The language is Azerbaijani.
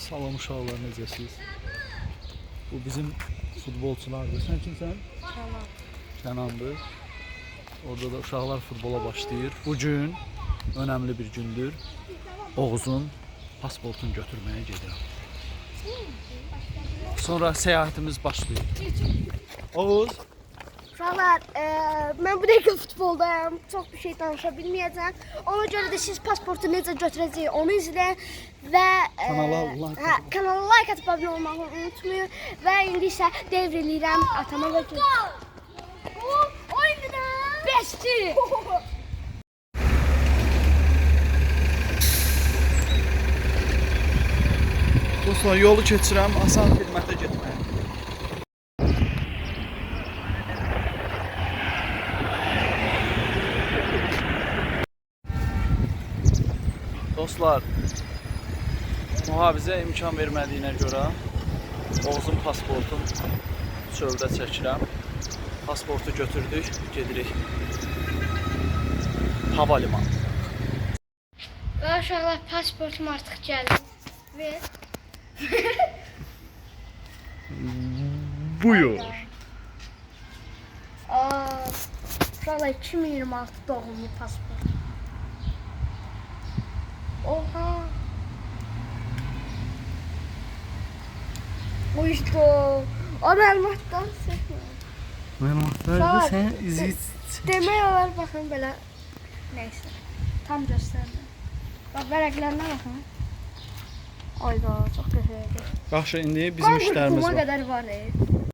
Salam uşaqlar, necəsiniz? Bu bizim futbolçulardır. Sən kimsən? Kənandır. Orada da uşaqlar futbola başlayır. Bugün önemli bir gündür. Oğuz'un pasportunu götürməyə gedirəm. Sonra səyahətimiz başlayır. Oğuz. Uşaqlar, mən bu dəqiqə futboldayım. Çox bir şey danışa bilməyəcəm. Ona görə də siz pasportu necə götürəcəyik onu izləyin və kanala like atıb abunə olmağı unutmayın və indi isə devr eləyirəm atama və Beşti! Dostlar, yolu keçirəm, asan xidmətə getməyə. Dostlar, mühafizə imkan vermədiyinə görə Oğuz'un pasportunu çöldə çəkirəm. Pasportu götürdük, gedirik havalimanı. Və uşaqlar, pasportum artıq gəldi. Ver. Buyur. Uşaqlar, 2026 doğumlu pasport. Oha. O işte o məlumatdan sıxmır. Məlumatlarda sən izi... Demək olar, baxın belə. Neyse. Tam göstərmir. Bax, vərəqlərinə baxın. Ayda, çox qəşəngdir. Yaxşı, indi bizim işlərimiz Qurtuma var. qədər var.